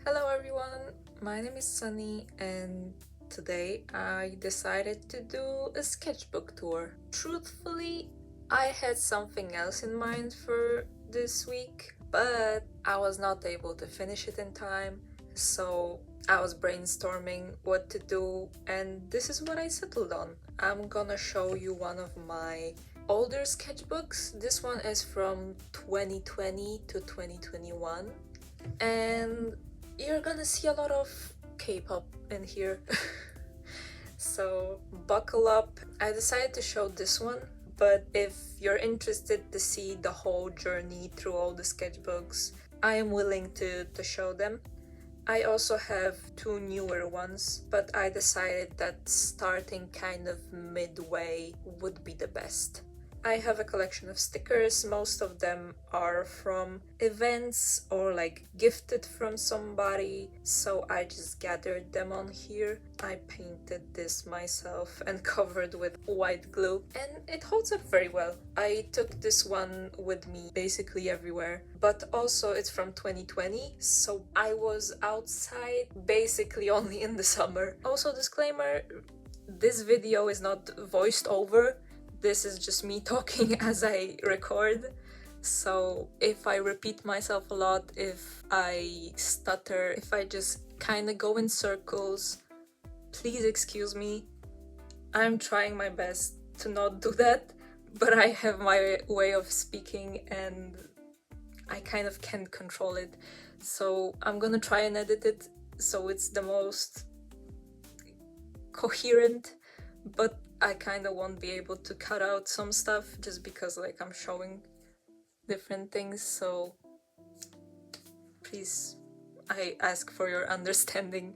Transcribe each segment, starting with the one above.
Hello everyone, my name is Sunny and today I decided to do a sketchbook tour. Truthfully, I had something else in mind for this week, but I was not able to finish it in time, so I was brainstorming what to do and this is what I settled on. I'm gonna show you one of my older sketchbooks. This one is from 2020 to 2021 and you're gonna see a lot of K-pop in here. So buckle up. I decided to show this one, but if you're interested to see the whole journey through all the sketchbooks, I am willing to show them. I also have two newer ones, but I decided that starting kind of midway would be the best. I have a collection of stickers. Most of them are from events or like gifted from somebody, so I just gathered them on here. I painted this myself and covered with white glue, and it holds up very well. I took this one with me basically everywhere, but also it's from 2020, so I was outside basically only in the summer. Also, disclaimer, this video is not voiced over. This is just me talking as I record, so if I repeat myself a lot, if I stutter, if I just kind of go in circles, please excuse me. I'm trying my best to not do that, but I have my way of speaking and I kind of can't control it, so I'm gonna try and edit it so it's the most coherent, but I kind of won't be able to cut out some stuff just because like I'm showing different things, so please, I ask for your understanding.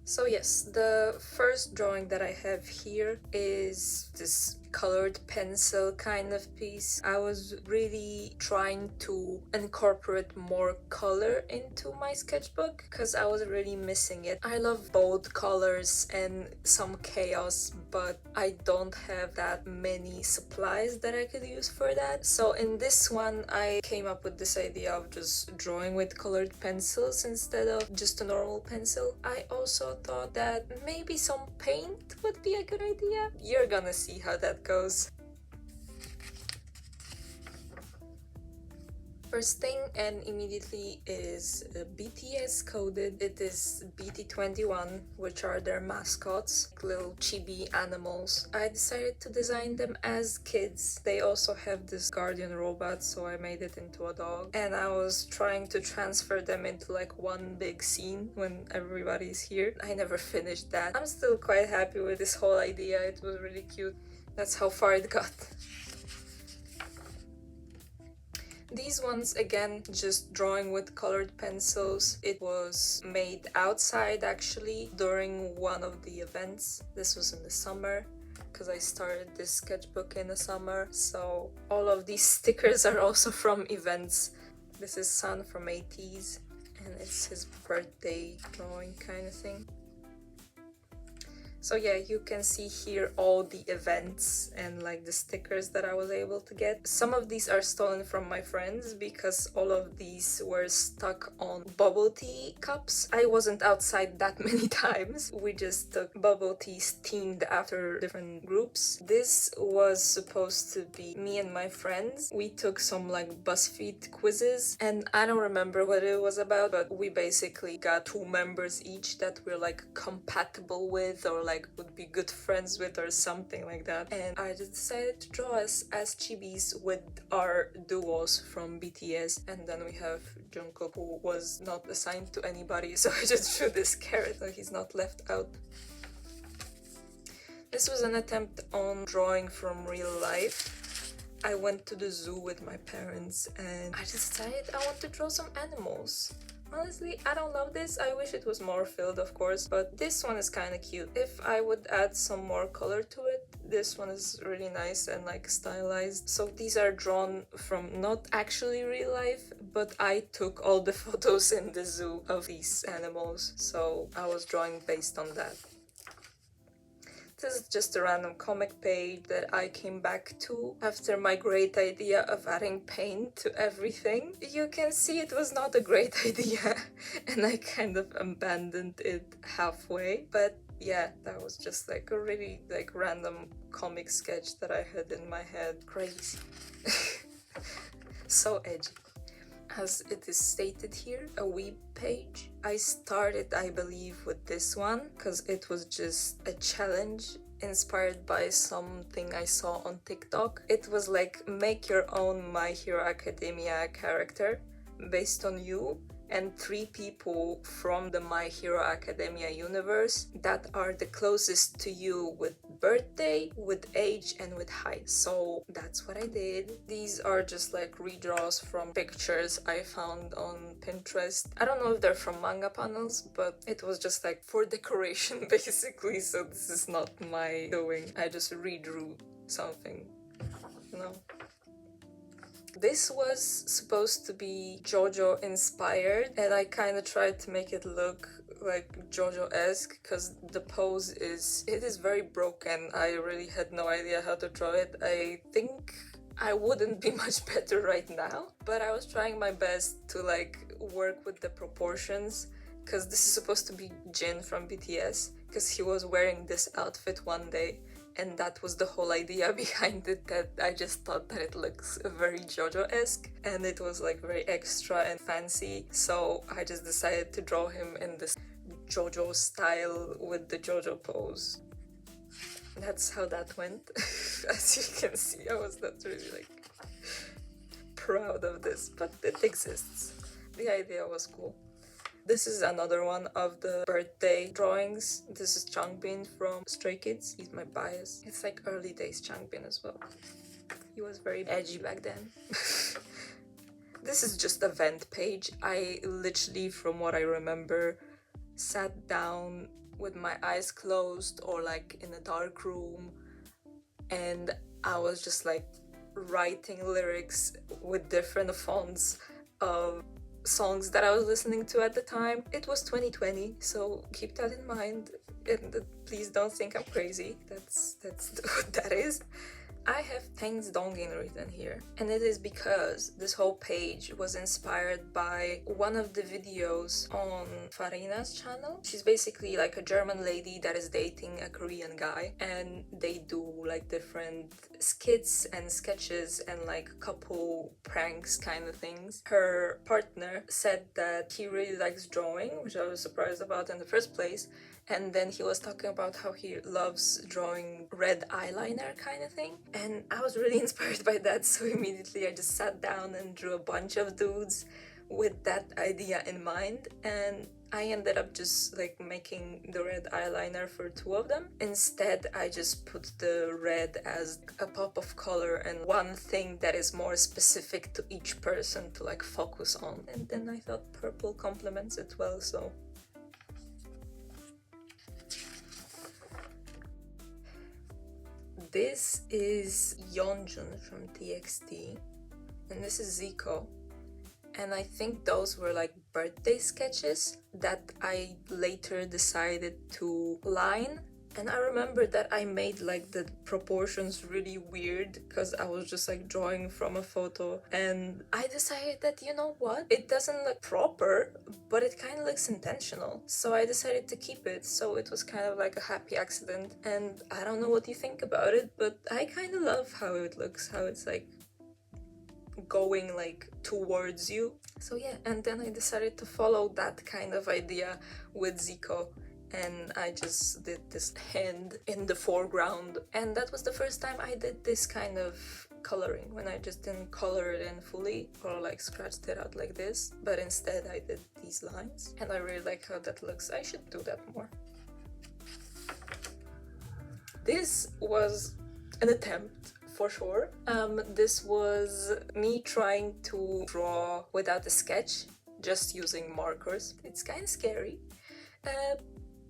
So yes, the first drawing that I have here is this colored pencil kind of piece. I was really trying to incorporate more color into my sketchbook because I was really missing it. I love bold colors and some chaos, but I don't have that many supplies that I could use for that. So in this one, I came up with this idea of just drawing with colored pencils instead of just a normal pencil. I also thought that maybe some paint would be a good idea. You're gonna see how that goes. First thing and immediately is BTS coded. It is BT21, which are their mascots, little chibi animals. I decided to design them as kids. They also have this guardian robot, so I made it into a dog. And I was trying to transfer them into like one big scene when everybody's here. I never finished that. I'm still quite happy with this whole idea. It was really cute. That's how far it got. These ones, again, just drawing with colored pencils. It was made outside actually during one of the events. This was in the summer because I started this sketchbook in the summer. So all of these stickers are also from events. This is Sun from ATEEZ and it's his birthday drawing kind of thing. So yeah, you can see here all the events and like the stickers that I was able to get. Some of these are stolen from my friends because all of these were stuck on bubble tea cups. I wasn't outside that many times. We just took bubble teas themed after different groups. This was supposed to be me and my friends. We took some like BuzzFeed quizzes and I don't remember what it was about, but we basically got 2 members each that we're like compatible with or like would be good friends with or something like that, and I just decided to draw us as chibis with our duos from BTS. And then we have Jungkook, who was not assigned to anybody, so I just drew this carrot so he's not left out. This was an attempt on drawing from real life. I went to the zoo with my parents and I decided I want to draw some animals. Honestly, I don't love this. I wish it was more filled, of course, but this one is kind of cute. If I would add some more color to it, this one is really nice and like stylized. So these are drawn from not actually real life, but I took all the photos in the zoo of these animals, so I was drawing based on that. This is just a random comic page that I came back to after my great idea of adding paint to everything. You can see it was not a great idea and I kind of abandoned it halfway. But yeah, that was just like a really like random comic sketch that I had in my head. Crazy. So edgy. As it is stated here, a web page. I started, I believe, with this one because it was just a challenge inspired by something I saw on TikTok. It was like, make your own My Hero Academia character based on you and 3 people from the My Hero Academia universe that are the closest to you with birthday, with age, and with height. So that's what I did. These are just like redraws from pictures I found on Pinterest. I don't know if they're from manga panels, but it was just like for decoration basically, so this is not my doing. I just redrew something, you know. This was supposed to be JoJo inspired, and I kind of tried to make it look like JoJo-esque because the pose is very broken. I really had no idea how to draw it. I think I wouldn't be much better right now, but I was trying my best to like work with the proportions because this is supposed to be Jin from BTS because he was wearing this outfit one day. And that was the whole idea behind it, that I just thought that it looks very JoJo-esque and it was like very extra and fancy. So I just decided to draw him in this JoJo style with the JoJo pose. That's how that went. As you can see, I was not really like proud of this, but it exists. The idea was cool. This is another one of the birthday drawings. This is Changbin from Stray Kids. He's my bias. It's like early days Changbin as well. He was very edgy back then. This is just a vent page. I literally, from what I remember, sat down with my eyes closed or like in a dark room, and I was just like writing lyrics with different fonts of songs that I was listening to at the time. It was 2020, so keep that in mind, and please don't think I'm crazy. That's what that is. I have Thanks Dongin written here, and it is because this whole page was inspired by one of the videos on Farina's channel. She's basically like a German lady that is dating a Korean guy, and they do like different skits and sketches and like couple pranks kind of things. Her partner said that he really likes drawing, which I was surprised about in the first place. And then he was talking about how he loves drawing red eyeliner kind of thing. And I was really inspired by that, so immediately I just sat down and drew a bunch of dudes with that idea in mind. And I ended up just like making the red eyeliner for 2 of them. Instead, I just put the red as a pop of color and one thing that is more specific to each person to like focus on. And then I thought purple complements it well, so... This is Yeonjun from TXT, and this is Zico. And I think those were like birthday sketches that I later decided to line. And I remember that I made like the proportions really weird because I was just like drawing from a photo, and I decided that, you know what, it doesn't look proper, but it kind of looks intentional, so I decided to keep it. So it was kind of like a happy accident, and I don't know what you think about it, but I kind of love how it looks, how it's like going like towards you. So yeah, and then I decided to follow that kind of idea with Zico, and I just did this hand in the foreground, and that was the first time I did this kind of coloring, when I just didn't color it in fully or like scratched it out like this, but instead I did these lines, and I really like how that looks. I should do that more. This was an attempt for sure. This was me trying to draw without a sketch, just using markers. It's kind of scary.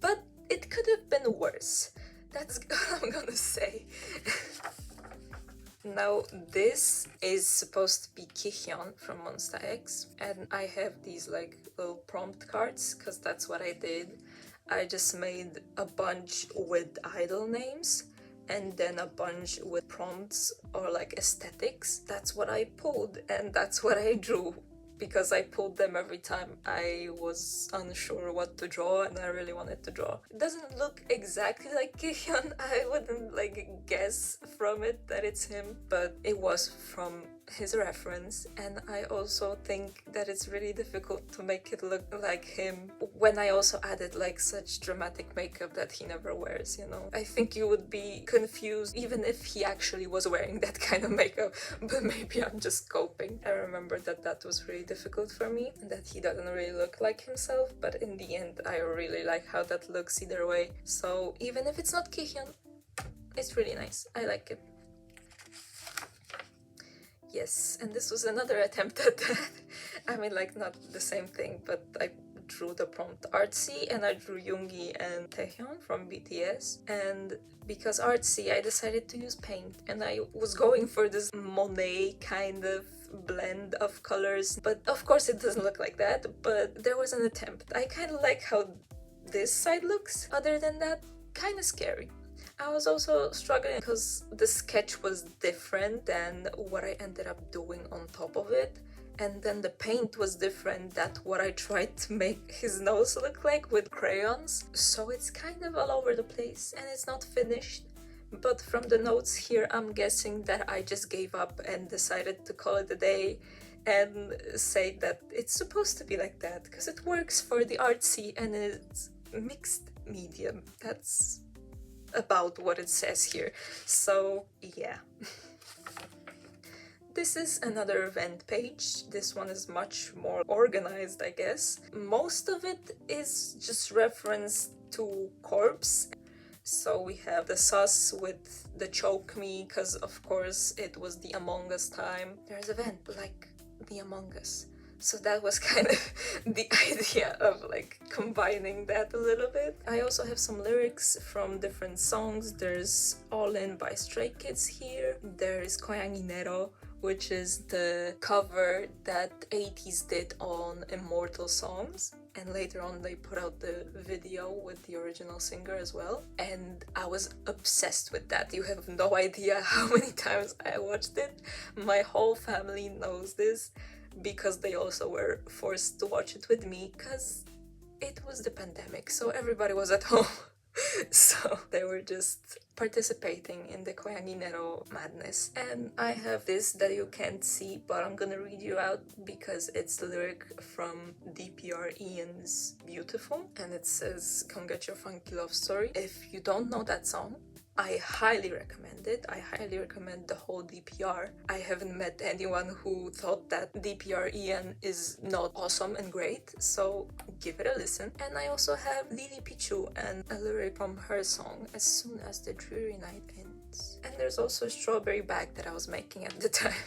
But it could have been worse. That's what I'm gonna say. Now, this is supposed to be Kihyun from Monsta X, and I have these like little prompt cards, because that's what I did. I just made a bunch with idol names and then a bunch with prompts or like aesthetics. That's what I pulled and that's what I drew, because I pulled them every time I was unsure what to draw and I really wanted to draw. It doesn't look exactly like Kihyun. I wouldn't like guess from it that it's him, but it was from his reference, and I also think that it's really difficult to make it look like him when I also added like such dramatic makeup that he never wears, you know? I think you would be confused even if he actually was wearing that kind of makeup, but maybe I'm just coping. I remember that that was really difficult for me, and that he doesn't really look like himself, but in the end I really like how that looks either way. So even if it's not Kihyun, it's really nice. I like it. Yes, and this was another attempt at that. I mean, like, not the same thing, but I drew the prompt artsy, and I drew Yoongi and Taehyun from BTS. And because artsy, I decided to use paint, and I was going for this Monet kind of blend of colors, but of course it doesn't look like that, but there was an attempt. I kind of like how this side looks. Other than that, kind of scary. I was also struggling because the sketch was different than what I ended up doing on top of it, and then the paint was different than what I tried to make his nose look like with crayons, so it's kind of all over the place and it's not finished. But from the notes here, I'm guessing that I just gave up and decided to call it a day and say that it's supposed to be like that because it works for the artsy and it's mixed medium. That's about what it says here. So yeah. This is another event page. This one is much more organized, I guess. Most of it is just reference to corpse. So we have the sus with the choke me, because of course it was the Among Us time. There's an event like the Among Us. So that was kind of the idea of like combining that a little bit. I also have some lyrics from different songs. There's All In by Stray Kids here. There is Koyangi Nero, which is the cover that 80s did on Immortal Songs. And later on they put out the video with the original singer as well. And I was obsessed with that. You have no idea how many times I watched it. My whole family knows this, because they also were forced to watch it with me because it was the pandemic, so everybody was at home. So they were just participating in the Koyangi Nero madness. And I have this that you can't see, but I'm gonna read you out because it's the lyric from DPR Ian's Beautiful, and it says, "Come get your funky love story." If you don't know that song, I highly recommend it. I highly recommend the whole DPR. I haven't met anyone who thought that DPR Ian is not awesome and great, so give it a listen. And I also have Lily Pichu and a lyric from her song, "As Soon as the Dreary Night Ends." And there's also a strawberry bag that I was making at the time.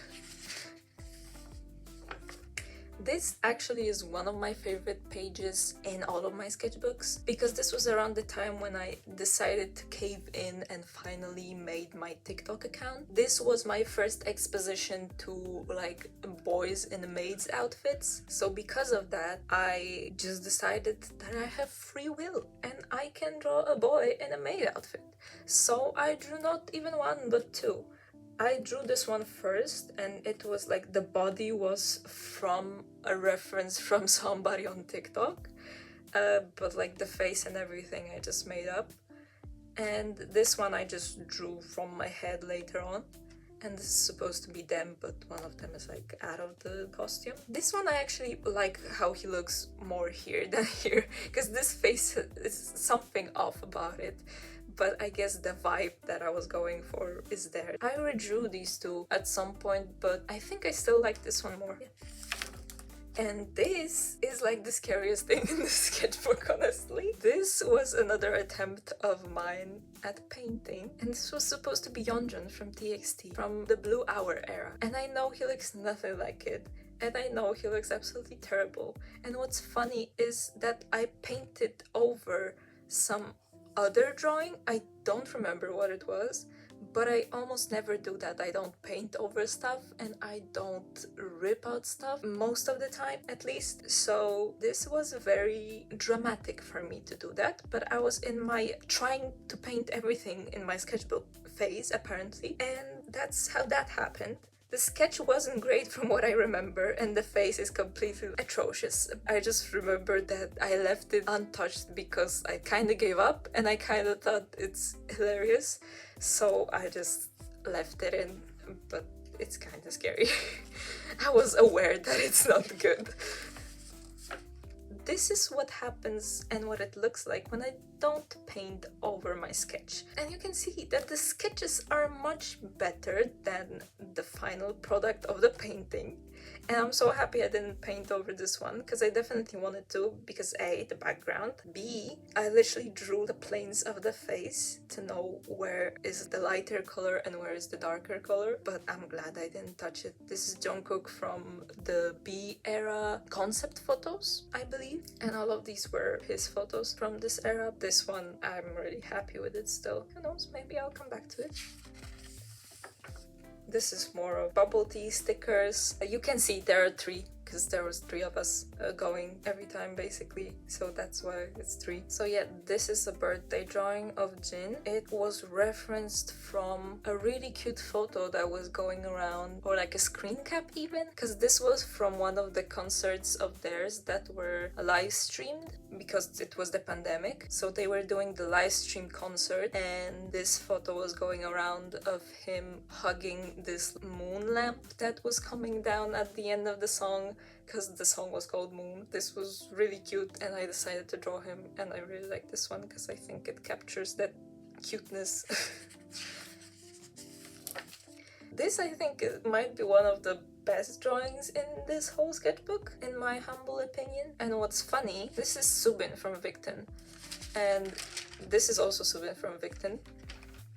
This actually is one of my favorite pages in all of my sketchbooks, because this was around the time when I decided to cave in and finally made my TikTok account. This was my first exposition to like boys in maids outfits. So because of that, I just decided that I have free will and I can draw a boy in a maid outfit. So I drew not even one but two. I drew this one first, and it was like the body was from a reference from somebody on TikTok, but like the face and everything I just made up. And this one I just drew from my head later on, and this is supposed to be them, but one of them is like out of the costume. This one I actually like how he looks more here than here, because this face is something off about it. But I guess the vibe that I was going for is there. I redrew these two at some point, but I think I still like this one more. And this is like the scariest thing in the sketchbook, honestly. This was another attempt of mine at painting, and this was supposed to be Yeonjun from TXT, from the Blue Hour era. And I know he looks nothing like it, and I know he looks absolutely terrible. And what's funny is that I painted over some other drawing, I don't remember what it was, but I almost never do that. I don't paint over stuff and I don't rip out stuff, most of the time at least. So this was very dramatic for me to do that, but I was in my trying to paint everything in my sketchbook phase apparently, and that's how that happened. The sketch wasn't great from what I remember, and the face is completely atrocious. I just remember that I left it untouched because I kind of gave up and I kind of thought it's hilarious, so I just left it in, but it's kind of scary. I was aware that it's not good. This is what happens and what it looks like when I don't paint over my sketch. And you can see that the sketches are much better than the final product of the painting. And I'm so happy I didn't paint over this one, because I definitely wanted to, because A, the background, B, I literally drew the planes of the face to know where is the lighter color and where is the darker color, but I'm glad I didn't touch it. This is Jungkook from the B era concept photos, I believe, and all of these were his photos from this era. This one, I'm really happy with it still. Who knows, maybe I'll come back to it. This is more of bubble tea stickers. You can see there are three, because there was three of us going every time basically, so that's why it's three. So yeah, this is a birthday drawing of Jin. It was referenced from a really cute photo that was going around, or like a screen cap even, because this was from one of the concerts of theirs that were live streamed because it was the pandemic. So they were doing the live stream concert, and this photo was going around of him hugging this moon lamp that was coming down at the end of the song, because the song was called Moon. This was really cute and I decided to draw him, and I really like this one because I think it captures that cuteness. This, I think, might be one of the best drawings in this whole sketchbook, in my humble opinion. And what's funny, this is Subin from Victon, and this is also Subin from Victon.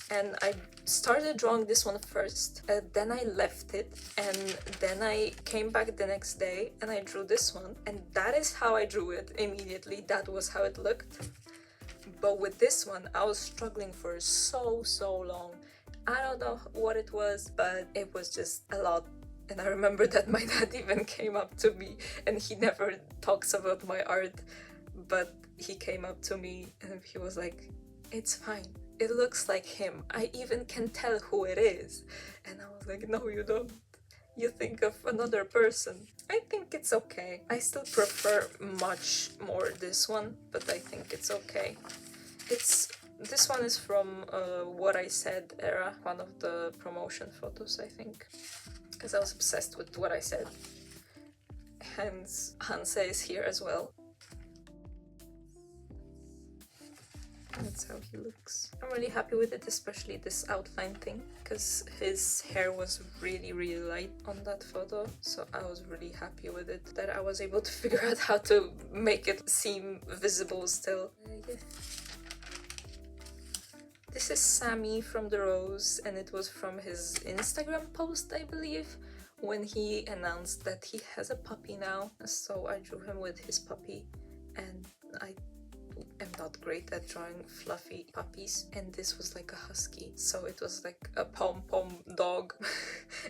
And I started drawing this one first, then I left it, and then I came back the next day and I drew this one, and that is how I drew it immediately. That was how it looked. But with this one, I was struggling for so long. I don't know what it was, but it was just a lot. And I remember that my dad even came up to me, and he never talks about my art, but he came up to me and he was like, "It's fine. It looks like him. I even can tell who it is." And I was like, "No, you don't. You think of another person." I think it's okay. I still prefer much more this one, but I think it's okay. This one is from What I Said era, one of the promotion photos, I think, because I was obsessed with What I Said. Hence, Hanse is here as well. That's how he looks. I'm really happy with it, especially this outline thing, because his hair was really light on that photo, so I was really happy with it, that I was able to figure out how to make it seem visible still. Yeah. This is Sammy from The Rose, and it was from his Instagram post, I believe, when he announced that he has a puppy now. So I drew him with his puppy, and I am not great at drawing fluffy puppies, and this was like a husky, so it was like a pom-pom dog.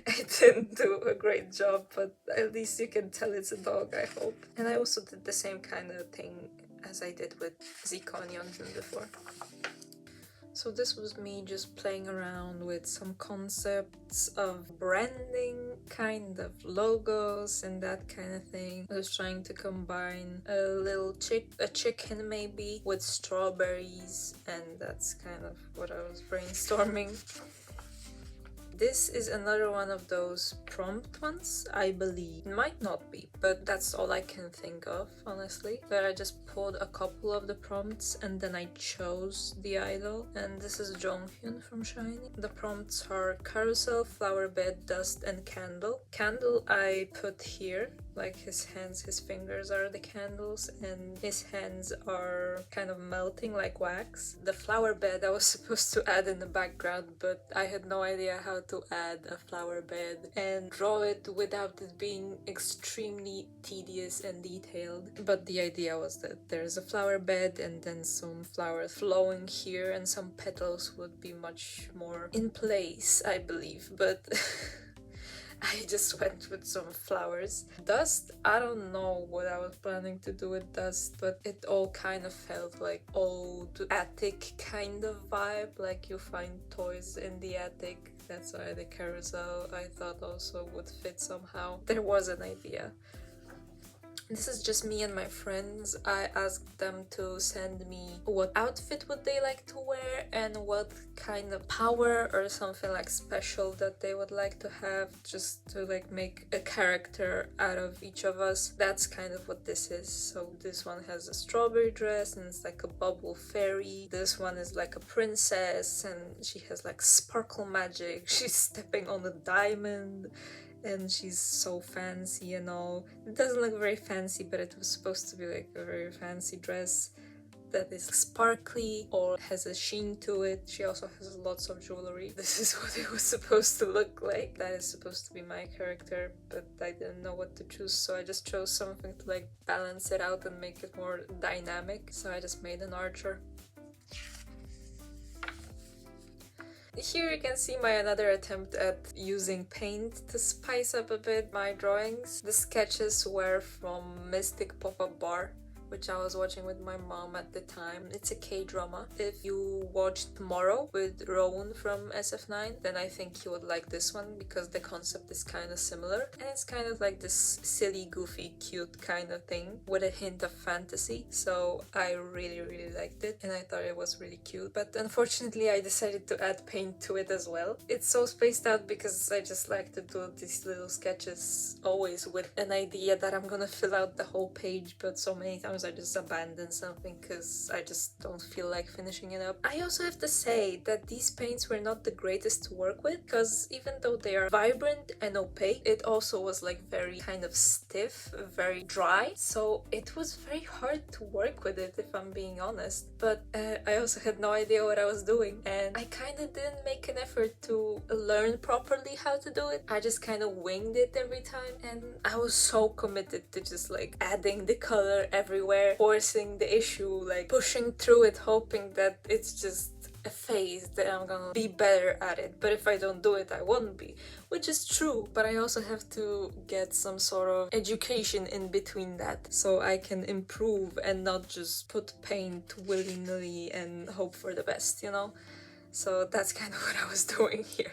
I didn't do a great job, but at least you can tell it's a dog, I hope. And I also did the same kind of thing as I did with Zico and Yeonjun before. So this was me just playing around with some concepts of branding, kind of logos and that kind of thing. I was trying to combine a chicken maybe with strawberries, and that's kind of what I was brainstorming. This is another one of those prompt ones, I believe. It might not be, but that's all I can think of, honestly. But I just pulled a couple of the prompts and then I chose the idol. And this is Jonghyun from SHINee. The prompts are carousel, flower bed, dust, and candle. Candle I put here like his hands, his fingers are the candles, and his hands are kind of melting like wax. The flower bed I was supposed to add in the background, but I had no idea how to add a flower bed and draw it without it being extremely tedious and detailed. But the idea was that there's a flower bed and then some flowers flowing here, and some petals would be much more in place, I believe. But I just went with some flowers. Dust, I don't know what I was planning to do with dust, but it all kind of felt like old attic kind of vibe, like you find toys in the attic. That's why the carousel I thought also would fit somehow. There was an idea. This is just me and my friends. I asked them to send me what outfit would they like to wear and what kind of power or something like special that they would like to have, just to like make a character out of each of us. That's kind of what this is. So this one has a strawberry dress and it's like a bubble fairy. This one is like a princess and she has like sparkle magic. She's stepping on a diamond. And she's so fancy and all. It doesn't look very fancy, but it was supposed to be like a very fancy dress that is sparkly or has a sheen to it. She also has lots of jewelry. This is what it was supposed to look like. That is supposed to be my character, but I didn't know what to choose, so I just chose something to like balance it out and make it more dynamic. So I just made an archer. Here you can see my another attempt at using paint to spice up a bit my drawings. The sketches were from Mystic Pop-Up Bar, which I was watching with my mom at the time. It's a K-drama. If you watch Tomorrow with Rowan from SF9, then I think you would like this one because the concept is kind of similar. And it's kind of like this silly, goofy, cute kind of thing with a hint of fantasy. So I really, really liked it and I thought it was really cute. But unfortunately, I decided to add paint to it as well. It's so spaced out because I just like to do these little sketches always with an idea that I'm gonna fill out the whole page, but so many times I just abandon something because I just don't feel like finishing it up. I also have to say that these paints were not the greatest to work with because even though they are vibrant and opaque, it also was like very kind of stiff, very dry. So it was very hard to work with it if I'm being honest. But I also had no idea what I was doing and I kind of didn't make an effort to learn properly how to do it. I just kind of winged it every time and I was so committed to just like adding the color everywhere, forcing the issue, like pushing through it, hoping that it's just a phase that I'm gonna be better at it. But if I don't do it, I won't be, which is true. But I also have to get some sort of education in between that so I can improve and not just put paint willy-nilly and hope for the best, you know? So that's kind of what I was doing here.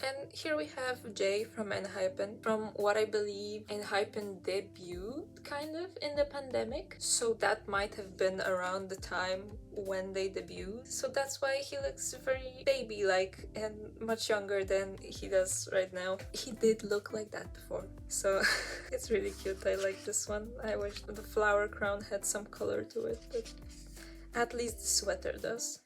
And here we have Jay from Enhypen. From what I believe, Enhypen debuted kind of in the pandemic. So that might have been around the time when they debuted. So that's why he looks very baby-like and much younger than he does right now. He did look like that before. So it's really cute. I like this one. I wish the flower crown had some color to it, but at least the sweater does.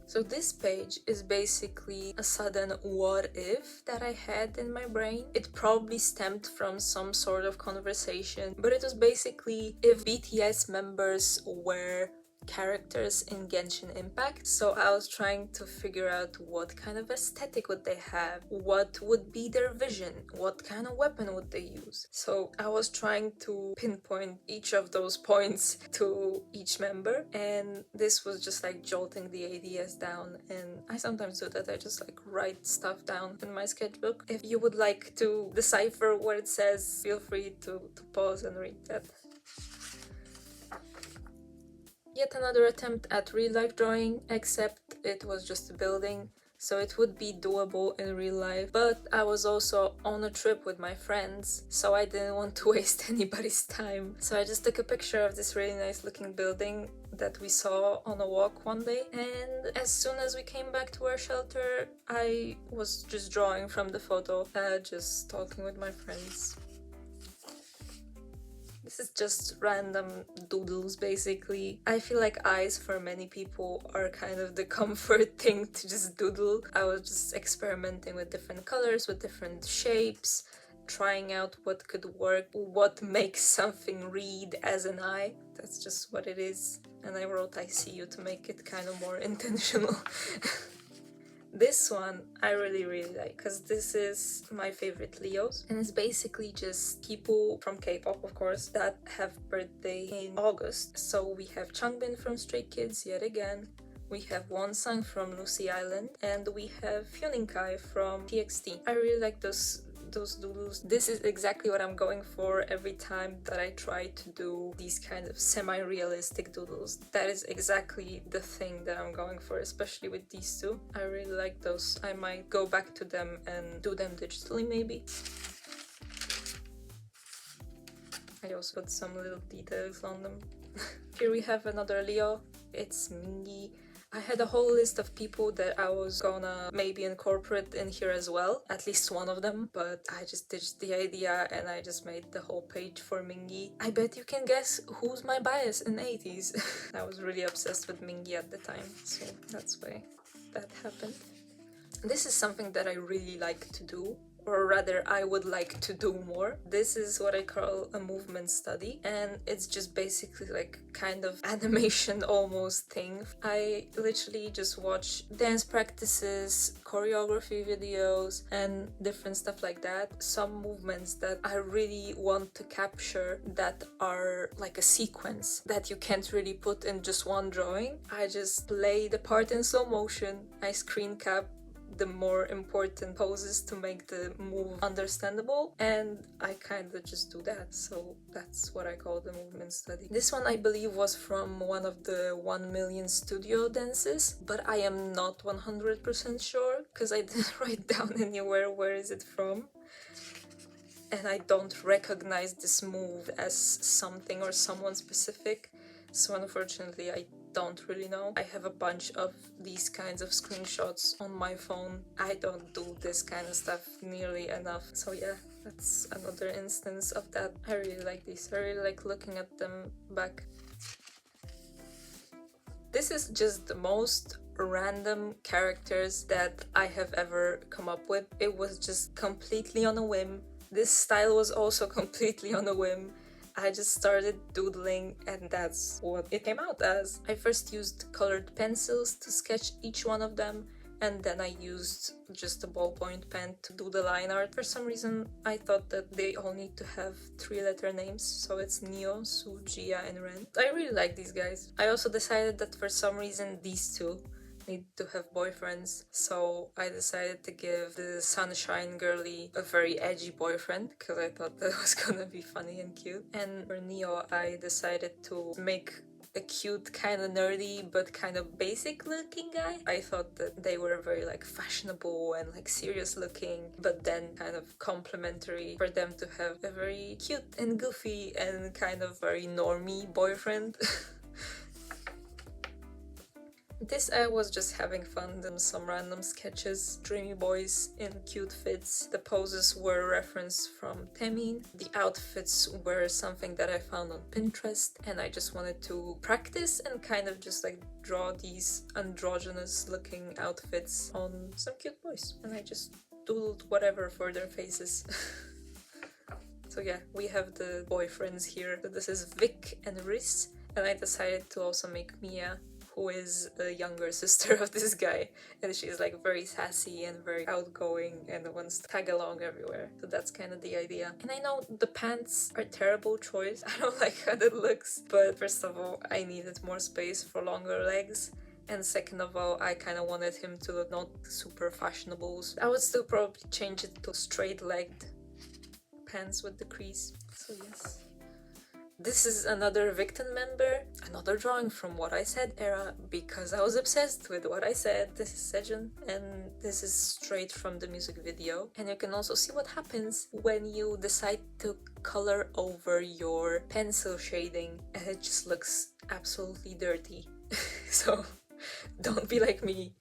So this page is basically a sudden what if that I had in my brain. It probably stemmed from some sort of conversation, but it was basically if BTS members were characters in Genshin Impact. So I was trying to figure out what kind of aesthetic would they have, what would be their vision, what kind of weapon would they use. So I was trying to pinpoint each of those points to each member, and this was just like jolting the ideas down. And I sometimes do that. I just like write stuff down in my sketchbook. If you would like to decipher what it says, feel free to pause and read that. Yet another attempt at real-life drawing, except it was just a building, so it would be doable in real life. But I was also on a trip with my friends, so I didn't want to waste anybody's time. So I just took a picture of this really nice looking building that we saw on a walk one day, and as soon as we came back to our shelter, I was just drawing from the photo, just talking with my friends. This is just random doodles basically. I feel like eyes for many people are kind of the comfort thing to just doodle. I was just experimenting with different colors, with different shapes, trying out what could work, what makes something read as an eye. That's just what it is. And I wrote I see you to make it kind of more intentional. This one I really like, because this is my favorite Leos, and it's basically just people from K-pop, of course, that have birthday in August. So we have Changbin from Stray Kids yet again, we have Wonsang from Lucy Island, and we have Hyuninkai from TXT. I really like those doodles. This is exactly what I'm going for every time that I try to do these kind of semi-realistic doodles. That is exactly the thing that I'm going for, especially with these two. I really like those. I might go back to them and do them digitally maybe. I also put some little details on them. Here we have another Leo. It's Mingi. I had a whole list of people that I was gonna maybe incorporate in here as well, at least one of them, but I just ditched the idea and I just made the whole page for Mingi. I bet you can guess who's my bias in 80s. I was really obsessed with Mingi at the time, so that's why that happened. This is something that I really like to do, or rather I would like to do more. This is what I call a movement study, and it's just basically like kind of animation almost thing. I literally just watch dance practices, choreography videos, and different stuff like that. Some movements that I really want to capture that are like a sequence that you can't really put in just one drawing. I just play the part in slow motion, I screen cap the more important poses to make the move understandable, and I kind of just do that. So that's what I call the movement study. This one I believe was from one of the 1 million studio dances, but I am not 100% sure because I didn't write down anywhere where is it from, and I don't recognize this move as something or someone specific, so unfortunately I don't really know. I have a bunch of these kinds of screenshots on my phone. I don't do this kind of stuff nearly enough. So yeah, that's another instance of that. I really like these. I really like looking at them back. This is just the most random characters that I have ever come up with. It was just completely on a whim. This style was also completely on a whim. I just started doodling and that's what it came out as. I first used colored pencils to sketch each one of them, and then I used just a ballpoint pen to do the line art. For some reason I thought that they all need to have 3-letter names, so it's Neo, Su, Gia, and Ren. I really like these guys. I also decided that for some reason these two need to have boyfriends, so I decided to give the sunshine girly a very edgy boyfriend because I thought that was gonna be funny and cute. And for Neo I decided to make a cute, kind of nerdy but kind of basic looking guy. I thought that they were very like fashionable and like serious looking, but then kind of complimentary for them to have a very cute and goofy and kind of very normie boyfriend. This I was just having fun, done some random sketches, dreamy boys in cute fits. The poses were a reference from Temin. The outfits were something that I found on Pinterest, and I just wanted to practice and kind of just like draw these androgynous looking outfits on some cute boys. And I just doodled whatever for their faces. So yeah, we have the boyfriends here. So this is Vic and Riz, and I decided to also make Mia, who is the younger sister of this guy, and she's like very sassy and very outgoing and wants to tag along everywhere. So that's kind of the idea. And I know the pants are a terrible choice. I don't like how that looks, but first of all, I needed more space for longer legs. And second of all, I kind of wanted him to look not super fashionable. So I would still probably change it to straight-legged pants with the crease. So yes. This is another Victim member, another drawing from What I Said era, because I was obsessed with What I Said. This is Sejun, and this is straight from the music video. And you can also see what happens when you decide to color over your pencil shading, and it just looks absolutely dirty. So don't be like me.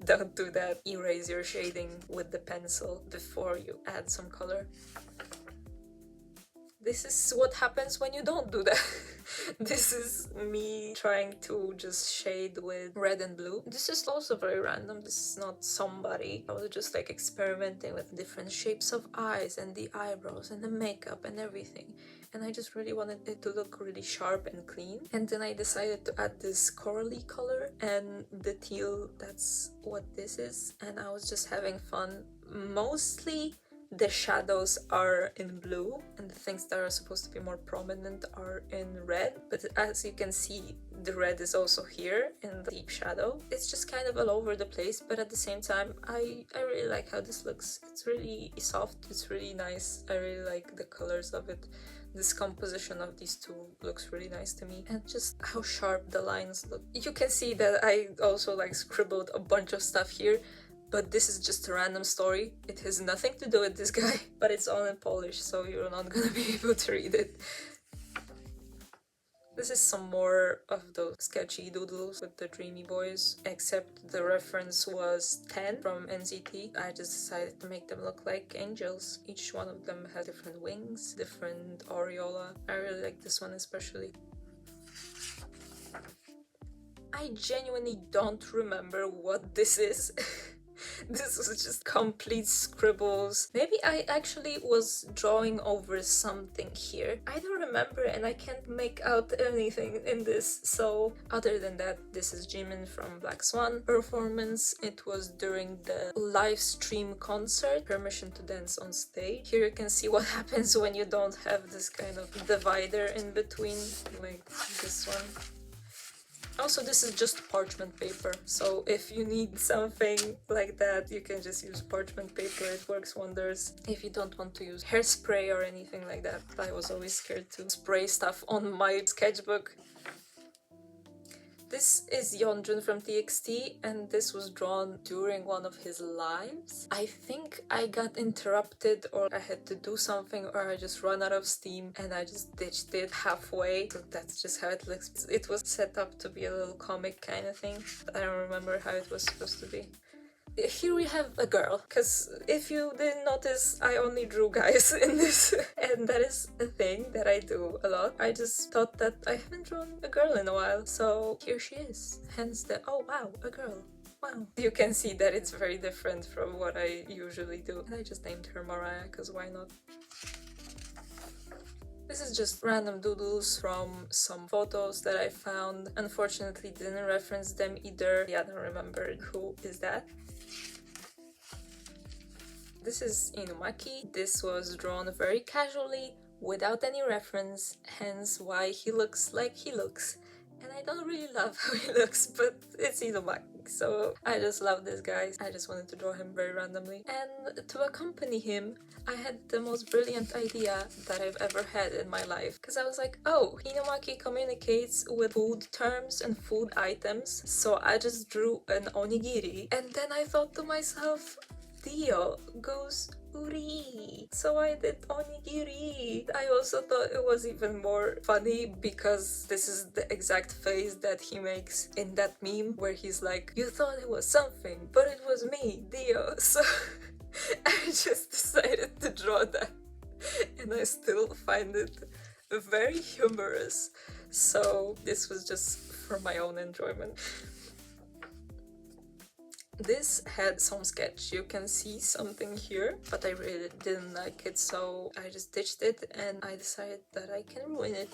Don't do that. Erase your shading with the pencil before you add some color. this is what happens when you don't do that. This is me trying to just shade with red and blue. This is also very random. This is not somebody. I was just like experimenting with different shapes of eyes and the eyebrows and the makeup and everything. And I just really wanted it to look really sharp and clean. And then I decided to add this corally color and the teal, that's what this is. And I was just having fun. Mostly the shadows are in blue and the things that are supposed to be more prominent are in red, but as you can see, the red is also here in the deep shadow. It's just kind of all over the place, but at the same time I really like how this looks. It's really soft, it's really nice. I really like the colors of it. This composition of these two looks really nice to me, and just how sharp the lines look. You can see that I also like scribbled a bunch of stuff here, but this is just a random story. It has nothing to do with this guy, but it's all in Polish, so you're not gonna be able to read it. This is some more of those sketchy doodles with the dreamy boys, except the reference was 10 from NCT. I just decided to make them look like angels. Each one of them has different wings, different aureola. I really like this one especially. I genuinely don't remember what this is. This was just complete scribbles. Maybe I actually was drawing over something here. I don't remember and I can't make out anything in this. So other than that, this is Jimin from Black Swan performance. It was during the live stream concert, Permission to Dance on Stage. Here you can see what happens when you don't have this kind of divider in between, like this one. Also, this is just parchment paper, so if you need something like that, you can just use parchment paper. It works wonders. If you don't want to use hairspray or anything like that, I was always scared to spray stuff on my sketchbook. This is Yeonjun from TXT, and this was drawn during one of his lives. I think I got interrupted or I had to do something or I just ran out of steam and I just ditched it halfway. So that's just how it looks. It was set up to be a little comic kind of thing. I don't remember how it was supposed to be. Here we have a girl, because if you didn't notice, I only drew guys in this, and that is a thing that I do a lot. I just thought that I haven't drawn a girl in a while, so here she is. Hence the, oh wow, a girl. Wow. You can see that it's very different from what I usually do. And I just named her Mariah, because why not? This is just random doodles from some photos that I found. Unfortunately, didn't reference them either. Yeah, I don't remember who is that. This is Inumaki. This was drawn very casually, without any reference, hence why he looks like he looks. And I don't really love how he looks, but it's Inumaki, so I just love this guy. I just wanted to draw him very randomly. And to accompany him, I had the most brilliant idea that I've ever had in my life. Because I was like, oh, Inumaki communicates with food terms and food items, so I just drew an onigiri. And then I thought to myself, Dio goes uri, so I did onigiri. I also thought it was even more funny because this is the exact face that he makes in that meme where he's like, you thought it was something, but it was me, Dio. So I just decided to draw that, and I still find it very humorous. So this was just for my own enjoyment. This had some sketch. You can see something here, but I really didn't like it, so I just ditched it and I decided that I can ruin it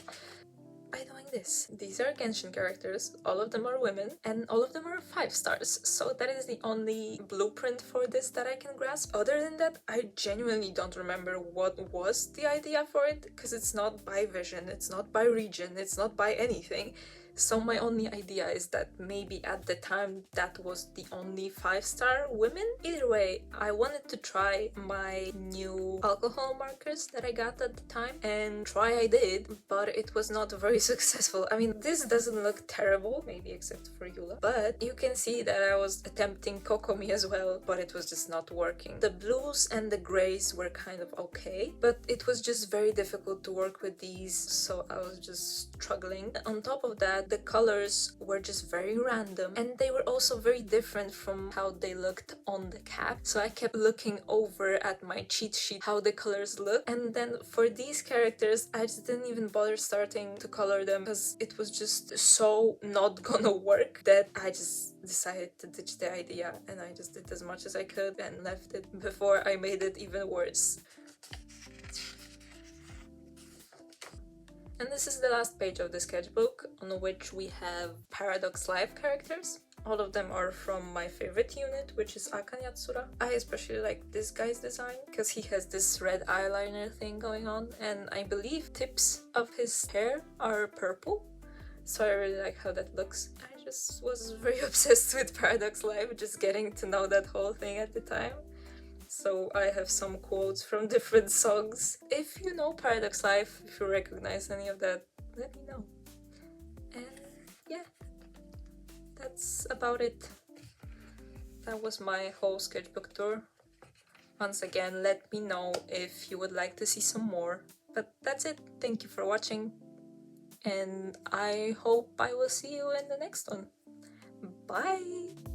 by doing this. These are Genshin characters, all of them are women, and all of them are 5 stars, so that is the only blueprint for this that I can grasp. Other than that, I genuinely don't remember what was the idea for it, because it's not by vision, it's not by region, it's not by anything. So my only idea is that maybe at the time that was the only 5-star women. Either way, I wanted to try my new alcohol markers that I got at the time, and try I did, but it was not very successful. I mean, this doesn't look terrible, maybe except for Yula, but you can see that I was attempting Kokomi as well, but it was just not working. The blues and the grays were kind of okay, but it was just very difficult to work with these, so I was just struggling. On top of that, that the colors were just very random, and they were also very different from how they looked on the cap. So I kept looking over at my cheat sheet how the colors look, and then for these characters I just didn't even bother starting to color them because it was just so not gonna work that I just decided to ditch the idea, and I just did as much as I could and left it before I made it even worse. And this is the last page of the sketchbook, on which we have Paradox Live characters. All of them are from my favorite unit, which is Akanyatsura. I especially like this guy's design because he has this red eyeliner thing going on, and I believe tips of his hair are purple. So I really like how that looks. I just was very obsessed with Paradox Live, just getting to know that whole thing at the time. So I have some quotes from different songs. If you know Paradox Live, if you recognize any of that, let me know. And yeah, that's about it. That was my whole sketchbook tour. Once again, let me know if you would like to see some more. But that's it. Thank you for watching. And I hope I will see you in the next one. Bye!